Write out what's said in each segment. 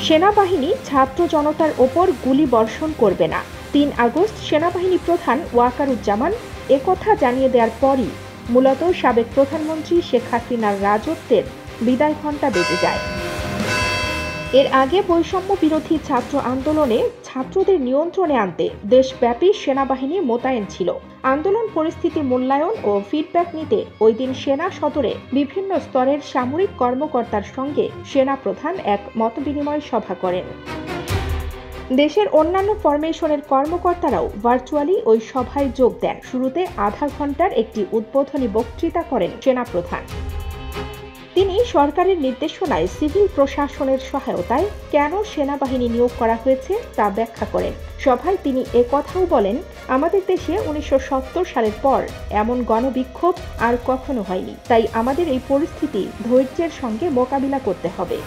সেনাবাহিনী ছাত্র জনতার ওপর গুলি বর্ষণ করবে না। ৩ আগস্ট সেনাবাহিনী প্রধান ওয়াকারুজ্জামান একথা জানিয়ে দেওয়ার পরই মূলত সাবেক প্রধানমন্ত্রী শেখ হাসিনার রাজত্বের বিদায় ঘণ্টা বেজে যায়। এর আগে বৈষম্য বিরোধী ছাত্র আন্দোলনে ছাত্রদের নিয়ন্ত্রণে আনতে দেশব্যাপী সেনাবাহিনী মোতায়েন ছিল। আন্দোলন পরিস্থিতি মূল্যায়ন ও ফিডব্যাক নিতে ওই দিন সেনা সদরে বিভিন্ন স্তরের সামরিক কর্মকর্তার সঙ্গে সেনাপ্রধান এক মতবিনিময় সভা করেন। দেশের অন্যান্য ফরমেশনের কর্মকর্তারাও ভার্চুয়ালি ওই সভায় যোগ দেন। শুরুতে আধা ঘন্টার একটি উদ্বোধনী বক্তৃতা করেন সেনাপ্রধান। তিনি সরকারের নির্দেশনায় সিভিল প্রশাসনের সহায়তায় কেন সেনাবাহিনী নিয়োগ করা হয়েছে তা ব্যাখ্যা করেন। সভায় তিনি একথাও বলেন, আমাদের দেশে ১৯৭০ সালের পর এমন গণবিক্ষোভ আর কখনো হয়নি, তাই আমাদের এই পরিস্থিতি ধৈর্যের সঙ্গে মোকাবিলা করতে হবে।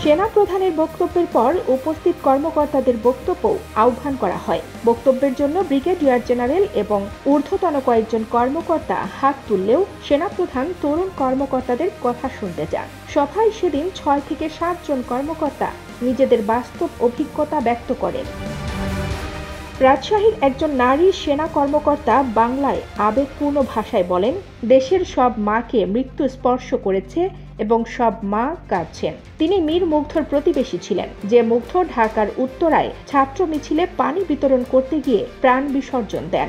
সেনাপ্রধানের বক্তব্যের পর উপস্থিত কর্মকর্তাদের বক্তব্য আহ্বান করা হয়। বক্তব্যের জন্য ব্রিগেডিয়ার জেনারেল এবং ঊর্ধ্বতন কয়েকজন কর্মকর্তা হাত তুললেও সেনাপ্রধান তরুণ কর্মকর্তাদের কথা শুনতে চান। সভায় সেদিন ৬ থেকে ৭ জন কর্মকর্তা নিজেদের বাস্তব অভিজ্ঞতা ব্যক্ত করেন। রাজশাহীর একজন নারী সেনা কর্মকর্তা বাংলায় আবেগপূর্ণ ভাষায় বলেন, দেশের সব মাকে মৃত্যু স্পর্শ করেছে এবং সব মা কাঁদছেন। তিনি মীর মুগ্ধর প্রতিবেশী ছিলেন, যে মুগ্ধ ঢাকার উত্তরায় ছাত্র মিছিলে পানি বিতরণ করতে গিয়ে প্রাণ বিসর্জন দেন।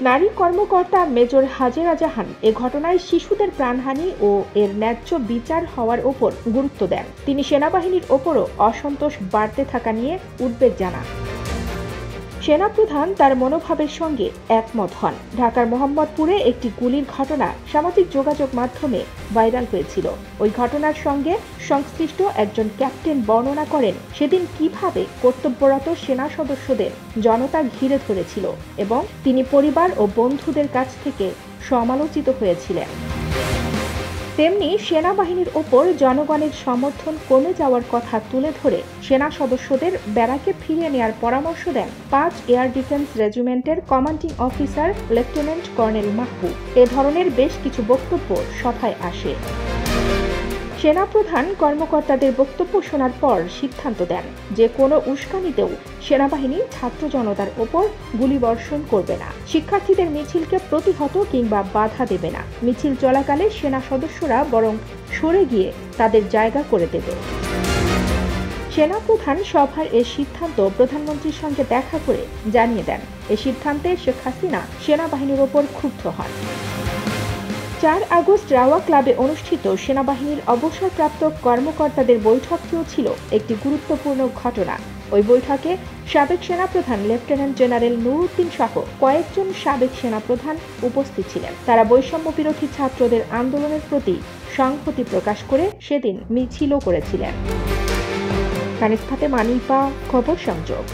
নারী কর্মকর্তা মেজর হাজেরা জাহান এ ঘটনায় শিশুদের প্রাণহানি ও এর ন্যায্য বিচার হওয়ার ওপর গুরুত্ব দেন। তিনি সেনাবাহিনীর ওপরও অসন্তোষ বাড়তে থাকা নিয়ে উদ্বেগ জানান। সেনাপ্রধান তার মনোভাবের সঙ্গে একমত হন। ঢাকার মোহাম্মদপুরে একটি গুলির ঘটনা সামাজিক যোগাযোগ মাধ্যমে ভাইরাল হয়েছিল। ওই ঘটনার সঙ্গে সংশ্লিষ্ট একজন ক্যাপ্টেন বর্ণনা করেন, সেদিন কিভাবে কর্তব্যরত সেনা সদস্যদের জনতা ঘিরে ধরেছিল এবং তিনি পরিবার ও বন্ধুদের কাছ থেকে সমালোচিত হয়েছিলেন। তেমনি সেনাবাহিনীর ওপর জনগণের সমর্থন কমে যাওয়ার কথা তুলে ধরে সেনা সদস্যদের ব্যারাকে ফিরিয়ে নেওয়ার পরামর্শ দেন ৫ এয়ার ডিফেন্স রেজিমেন্টের commanding officer lieutenant colonel Mahbub. এ ধরনের বেশ কিছু বক্তব্য সভায় আসে। সেনাপ্রধান কর্মকর্তাদের বক্তব্য শোনার পর সিদ্ধান্ত দেন যে কোনো উস্কানিতেও সেনাবাহিনী ছাত্র জনতার ওপর গুলিবর্ষণ করবে না, শিক্ষার্থীদের মিছিলকে প্রতিহত কিংবা বাধা দেবে না। মিছিল চলাকালে সেনা সদস্যরা বরং সরে গিয়ে তাদের জায়গা করে দেবে। সেনাপ্রধান সভার এ সিদ্ধান্ত প্রধানমন্ত্রীর সঙ্গে দেখা করে জানিয়ে দেন। এ সিদ্ধান্তে শেখ হাসিনা সেনাবাহিনীর ওপর ক্ষুব্ধ হন। ৪ আগস্ট রাওয়া ক্লাবে অনুষ্ঠিত সেনাবাহিনীর অবসরপ্রাপ্ত কর্মকর্তাদের বৈঠকটিও ছিল একটি গুরুত্বপূর্ণ ঘটনা। ওই বৈঠকে সাবেক সেনাপ্রধান লেফটেন্যান্ট জেনারেল নুরউদ্দিন সহ কয়েকজন সাবেক সেনাপ্রধান উপস্থিত ছিলেন। তারা বৈষম্য বিরোধী ছাত্রদের আন্দোলনের প্রতি সংহতি প্রকাশ করে সেদিন মিছিলও করেছিলেন। কানিজ ফাতেমা, খবর সংযোগ।